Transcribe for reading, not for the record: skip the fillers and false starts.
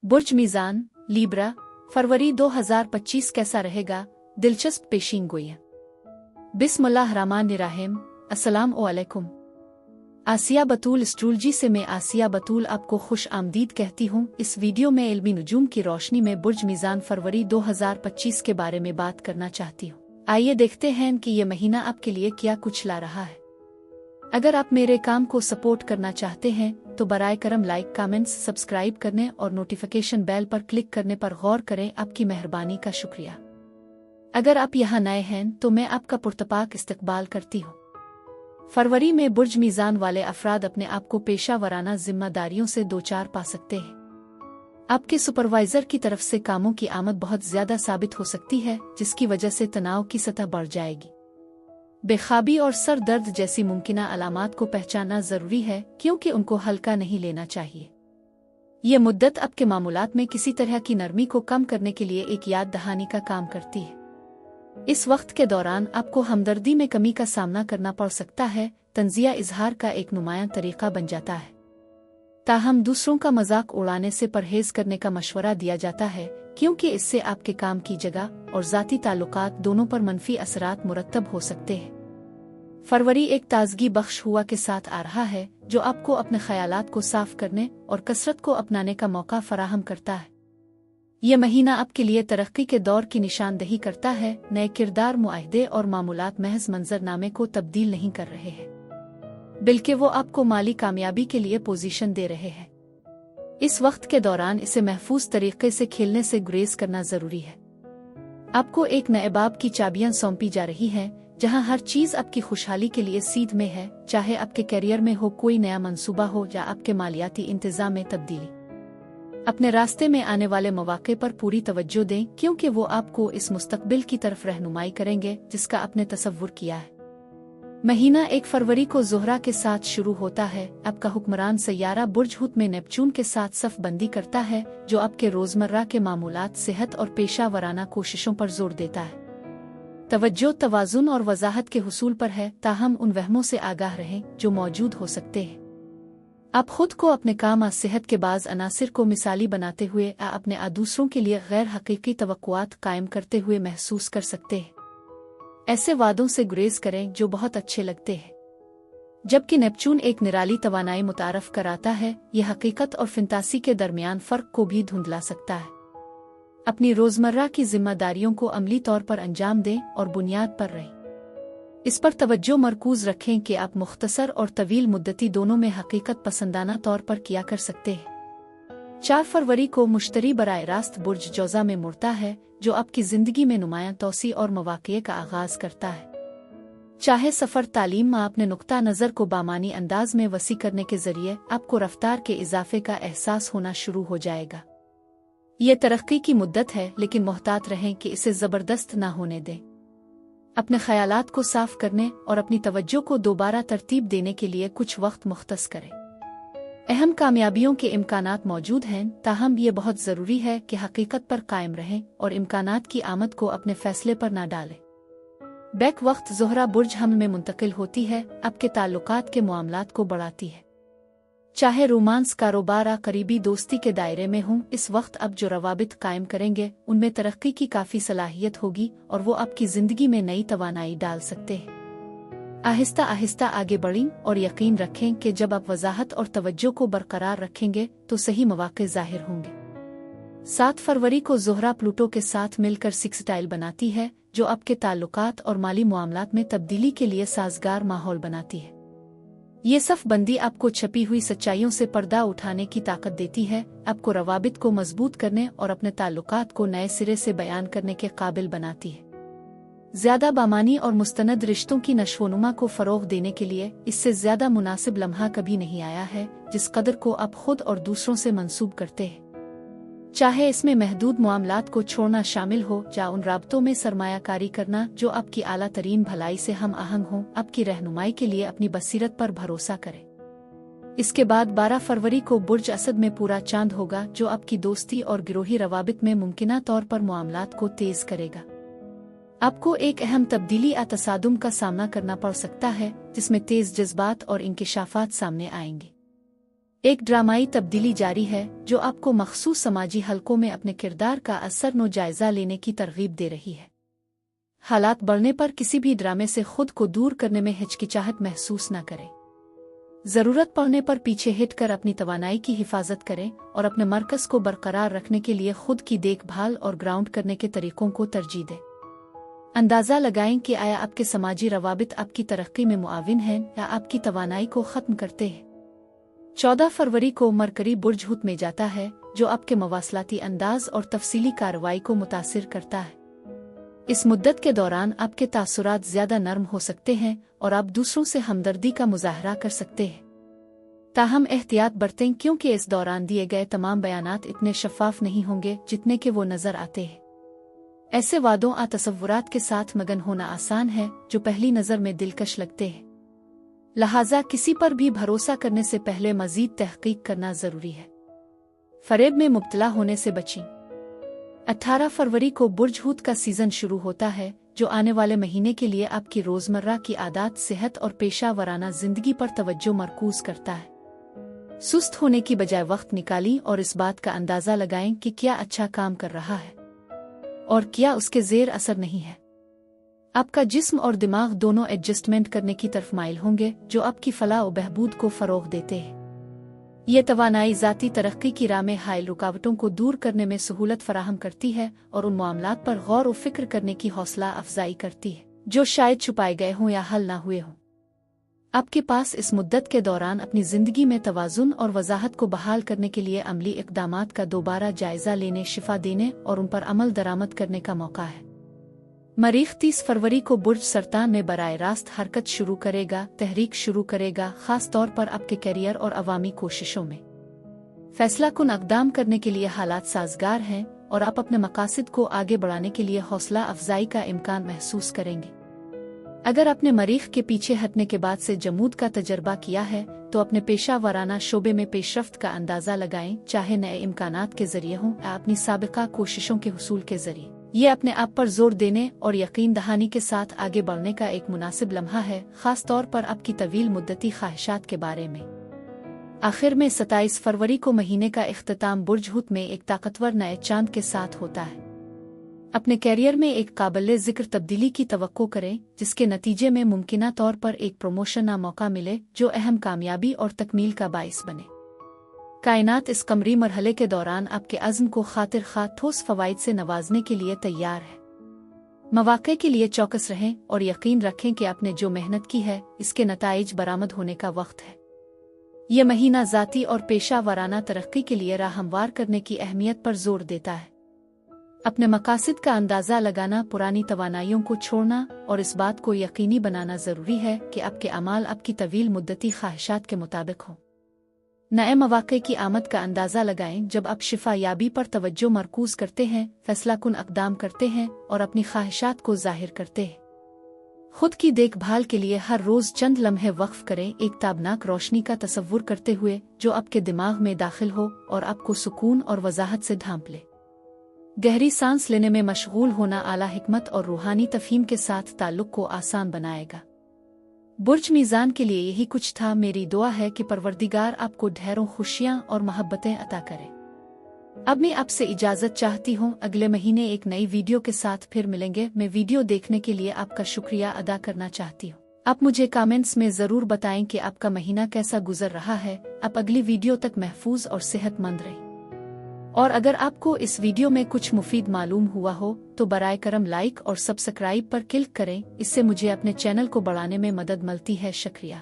बुर्ज मीज़ान Libra फरवरी 2025 कैसा रहेगा? दिलचस्प पेशीन गोई। बिस्मिल्लाहिर्रहमानिर्रहीम। अस्सलाम वालेकुम। आसिया बतूल एस्ट्रोलॉजी से मैं आसिया बतूल आपको खुश आमदीद कहती हूँ। इस वीडियो में इल्मी नुजूम की रोशनी में बुर्ज मीज़ान फरवरी 2025 के बारे में बात करना चाहती हूँ। आइए देखते हैं कि ये महीना आपके लिए क्या कुछ ला रहा है। अगर आप मेरे काम को सपोर्ट करना चाहते हैं तो बराए करम लाइक, कमेंट्स, सब्सक्राइब करने और नोटिफिकेशन बेल पर क्लिक करने पर गौर करें। आपकी मेहरबानी का शुक्रिया। अगर आप यहाँ नए हैं तो मैं आपका पुरतपाक इस्तकबाल करती हूँ। फरवरी में बुर्ज मीज़ान वाले अफराद अपने आप को पेशा वराना जिम्मेदारियों से दो चार पा सकते हैं। आपके सुपरवाइजर की तरफ से कामों की आमद बहुत ज्यादा साबित हो सकती है, जिसकी वजह से तनाव की सतह बढ़ जाएगी। बेखाबी और सर दर्द जैसी मुमकिना अलामात को पहचानना जरूरी है, क्योंकि उनको हल्का नहीं लेना चाहिए। ये मुद्दत आपके मामूलात में किसी तरह की नरमी को कम करने के लिए एक याद दहानी का काम करती है। इस वक्त के दौरान आपको हमदर्दी में कमी का सामना करना पड़ सकता है। तंजिया इजहार का एक नुमायां तरीका बन जाता है। ताहम दूसरों का मजाक उड़ाने से परहेज करने का मशवरा दिया जाता है, क्योंकि इससे आपके काम की जगह और जाती ताल्लुकात दोनों पर मनफी असरात मुरत्तब हो सकते हैं। फरवरी एक ताजगी बख्श हुआ के साथ आ रहा है, जो आपको अपने ख्यालात को साफ करने और कसरत को अपनाने का मौका फराहम करता है। यह महीना आपके लिए तरक्की के दौर की निशानदही करता है। नए किरदार, मुआहदे और मामूलात महज मंजरनामे को तब्दील नहीं कर रहे हैं, बल्कि वो आपको माली कामयाबी के लिए पोजीशन दे रहे हैं। इस वक्त के दौरान इसे महफूज तरीके से खेलने से गुरेज करना जरूरी है। आपको एक नए बाब की चाबियां सौंपी जा रही हैं, जहां हर चीज आपकी खुशहाली के लिए सीध में है, चाहे आपके करियर में हो कोई नया मंसूबा हो या आपके मालियाती इंतजाम में तब्दीली। अपने रास्ते में आने वाले मौके पर पूरी तवज्जो दें, क्योंकि वो आपको इस मुस्तकबिल की तरफ रहनुमाई करेंगे जिसका आपने तसव्वुर किया है। महीना 1 फरवरी को ज़ोहरा के साथ शुरू होता है। आपका हुक्मरान सैयारा बुर्ज हुत में नेपच्यून के साथ सफ बंदी करता है, जो आपके रोजमर्रा के मामूलात, सेहत और पेशा वराना कोशिशों पर जोर देता है। तवज्जो, तवाज़ुन और वजाहत के हुसूल पर है, ताहम उन वहमों से आगाह रहें जो मौजूद हो सकते हैं। आप खुद को अपने काम और सेहत के बाज़ अनासिर को मिसाली बनाते हुए अपने दूसरों के लिए गैर हकीकी तवक्कुआत कायम करते हुए महसूस कर सकते हैं। ऐसे वादों से गुरेज करें जो बहुत अच्छे लगते हैं। जबकि नेपच्यून एक निराली तवानाई मुतारफ कराता है, यह हकीकत और फिंतासी के दरमियान फ़र्क को भी धुंधला सकता है। अपनी रोज़मर्रा की जिम्मेदारियों को अमली तौर पर अंजाम दें और बुनियाद पर रहें। इस पर तवज्जो मरकूज रखें कि आप मुख्तसर और तवील मुद्दती दोनों में हकीकत पसंदाना तौर पर किया कर सकते हैं। 4 फरवरी को मुश्तरी बराए रास्त बुर्ज जौज़ा में मुड़ता है, जो आपकी ज़िंदगी में नुमायां तौसी और मवाक़े का आगाज़ करता है। चाहे सफ़र, तालीम में अपने नुक्ता नज़र को बामानी अंदाज में वसी करने के ज़रिए आपको रफ्तार के इजाफे का एहसास होना शुरू हो जाएगा। ये तरक्की की मुद्दत है, लेकिन मोहतात रहें कि इसे ज़बरदस्त ना होने दें। अपने ख्यालात को साफ करने और अपनी तवज्जो को दोबारा तरतीब देने के लिए कुछ वक्त मुख्तस करें। अहम कामयाबियों के इम्कानात मौजूद हैं, ताहम ये बहुत ज़रूरी है कि हकीकत पर कायम रहें और इम्कानात की आमद को अपने फैसले पर ना डालें। बैक वक्त ज़ोहरा बुर्ज हम में मुंतकिल होती है, आपके ताल्लुकात के मामलात को बढ़ाती है। चाहे रोमांस, कारोबार या करीबी दोस्ती के दायरे में हों, इस वक्त आप जो रवाबित कायम करेंगे उनमें तरक्की की काफ़ी सलाहियत होगी और वो आपकी ज़िंदगी में नई तवानाई डाल सकते हैं। आहिस्ता आहिस्ता आगे बढ़ें और यकीन रखें कि जब आप वजाहत और तवज्जो को बरकरार रखेंगे तो सही मौके ज़ाहिर होंगे। 7 फरवरी को ज़ोहरा प्लूटो के साथ मिलकर सिक्सटाइल बनाती है, जो आपके ताल्लुकात और माली मामलात में तब्दीली के लिए साजगार माहौल बनाती है। ये सफ बंदी आपको छपी हुई सच्चाइयों से पर्दा उठाने की ताकत देती है, आपको रवाबित को मजबूत करने और अपने ताल्लुकात को नए सिरे से बयान करने के काबिल बनाती है। ज्यादा बामानी और मुस्तनद रिश्तों की नशोनुमा को फ़रोग़ देने के लिए इससे ज्यादा मुनासिब लम्हा कभी नहीं आया है, जिस कदर को आप खुद और दूसरों से मंसूब करते हैं। चाहे इसमें महदूद मामलात को छोड़ना शामिल हो या उन राब्तों में सरमायाकारी करना जो आपकी आला तरीन भलाई से हम आहंग हों, आपकी रहनुमाई के लिए अपनी बसीरत पर भरोसा करें। इसके बाद 12 फरवरी को बुर्ज असद में पूरा चांद होगा, जो आपकी दोस्ती और गिरोही रवाबित में मुमकिना तौर पर मामलात को तेज करेगा। आपको एक अहम तब्दीली या तसादुम का सामना करना पड़ सकता है, जिसमें तेज जज्बात और इंकिशाफात सामने आएंगे। एक ड्रामाई तब्दीली जारी है जो आपको मखसूस समाजी हलकों में अपने किरदार का असर जायजा लेने की तरगीब दे रही है। हालात बढ़ने पर किसी भी ड्रामे से खुद को दूर करने में हिचकिचाहट महसूस न करें। जरूरत पड़ने पर पीछे हटकर अपनी तवानाई की हिफाजत करें और अपने मरकज को बरकरार रखने के लिए खुद की देखभाल और ग्राउंड करने के तरीकों को तरजीह दें। अंदाजा लगाएं कि आया आपके समाजी रवाबित आपकी तरक्की में मुआविन हैं या आपकी तवानाई को खत्म करते हैं। 14 फरवरी को मरकरी बुर्ज हुत में जाता है जो आपके मवासलाती अंदाज और तफसीली कार्रवाई को मुतासिर करता है। इस मुद्दत के दौरान आपके तासुरात ज्यादा नर्म हो सकते हैं और आप दूसरों से हमदर्दी का मुजाहरा कर सकते हैं। ताहम एहतियात बरतें क्योंकि इस दौरान दिए गए तमाम बयानात इतने शफाफ नहीं होंगे जितने के वो नजर आते हैं। ऐसे वादों आ तसव्वुरात के साथ मगन होना आसान है जो पहली नज़र में दिलकश लगते हैं। लिहाजा किसी पर भी भरोसा करने से पहले मजीद तहकीक करना जरूरी है। फरेब में मुब्तला होने से बचें। 18 फरवरी को बुर्ज हुत का सीजन शुरू होता है जो आने वाले महीने के लिए आपकी रोजमर्रा की आदत, सेहत और पेशा वराना जिंदगी पर तवज्जो मरकूज करता है। सुस्त होने की बजाय वक्त निकालें और इस बात का अंदाजा लगाएं कि क्या अच्छा काम कर रहा है और क्या उसके ज़ेर असर नहीं है। आपका जिस्म और दिमाग दोनों एडजस्टमेंट करने की तरफ माइल होंगे जो आपकी फलाह और बहबूद को फरोग देते हैं। ये तवानाई ज़ाती तरक्की की राह में हायल रुकावटों को दूर करने में सहूलत फराहम करती है और उन मामलात पर गौर व फिक्र करने की हौसला अफजाई करती है जो शायद छुपाए गए हों या हल ना हुए हों। आपके पास इस मुद्दत के दौरान अपनी ज़िंदगी में तवाज़ुन और वजाहत को बहाल करने के लिए अमली इक़दामात का दोबारा जायज़ा लेने, शिफा देने और उन पर अमल दरामद करने का मौका है। मरीख 30 फरवरी को बुर्ज सरतान में बराह रास्त हरकत शुरू करेगा, तहरीक शुरू करेगा, खास तौर पर आपके करियर और अवामी कोशिशों में फैसला कुन अक़दाम करने के लिए हालात साजगार हैं और आप अपने मकासद को आगे बढ़ाने के लिए हौसला अफजाई का इम्कान महसूस करेंगे। अगर आपने मरीख के पीछे हटने के बाद से जमूद का तजर्बा किया है तो अपने पेशा वराना शोबे में पेशरफ्त का अंदाजा लगाएं, चाहे नए इम्कानात के जरिए हों या अपनी साबिका कोशिशों के हुसूल के जरिए। ये अपने आप पर जोर देने और यकीन दहानी के साथ आगे बढ़ने का एक मुनासिब लम्हा है, खास तौर पर आपकी तवील मुद्दती ख्वाहिशात के बारे में। आखिर में 27 फरवरी को महीने का इख्तिताम बुर्ज हुत में एक ताकतवर नए चांद के साथ होता है। अपने कैरियर में एक काबिल जिक्र तब्दीली की तवक्को करें जिसके नतीजे में मुमकिना तौर पर एक प्रमोशन या मौका मिले जो अहम कामयाबी और तकमील का बाइस बने। कायनात इस कमरी मरहले के दौरान आपके अज़्म को खातिर खा ठोस फवाइद से नवाजने के लिए तैयार है। मौक़े के लिए चौकस रहें और यकीन रखें कि आपने जो मेहनत की है इसके नताइज बरामद होने का वक्त है। यह महीना ज़ाती और पेशा वराना तरक्की के लिए राह हमवार करने की अहमियत पर जोर देता है। अपने मकासद का अंदाज़ा लगाना, पुरानी तवानाइयों को छोड़ना और इस बात को यकीनी बनाना ज़रूरी है कि आपके अमाल आपकी तवील मुद्दती ख्वाहिशात के मुताबिक हों। नए मौक़े की आमद का अंदाज़ा लगाएं जब आप शिफा याबी पर तवज्जो मरकूज करते हैं, फैसला कुन अक़दाम करते हैं और अपनी ख्वाहिशात को ज़ाहिर करते हैं। खुद की देखभाल के लिए हर रोज़ चंद लम्हे वक्फ करें, एक ताबनाक रोशनी का तसव्वुर करते हुए जो आपके दिमाग में दाखिल हो और आपको सुकून और वजाहत से ढांप ले। गहरी सांस लेने में मशगूल होना आला हिकमत और रूहानी तफहीम के साथ ताल्लुक़ को आसान बनाएगा। बुर्ज मीज़ान के लिए यही कुछ था। मेरी दुआ है कि परवरदिगार आपको ढेरों खुशियाँ और मोहब्बतें अता करे। अब मैं आपसे इजाज़त चाहती हूँ। अगले महीने एक नई वीडियो के साथ फिर मिलेंगे। मैं वीडियो देखने के लिए आपका शुक्रिया अदा करना चाहती हूँ। आप मुझे कमेंट्स में ज़रूर बताएं कि आपका महीना कैसा गुजर रहा है। आप अगली वीडियो तक महफूज और सेहतमंद रहें। और अगर आपको इस वीडियो में कुछ मुफीद मालूम हुआ हो तो बराए करम लाइक और सब्सक्राइब पर क्लिक करें। इससे मुझे अपने चैनल को बढ़ाने में मदद मिलती है। शुक्रिया।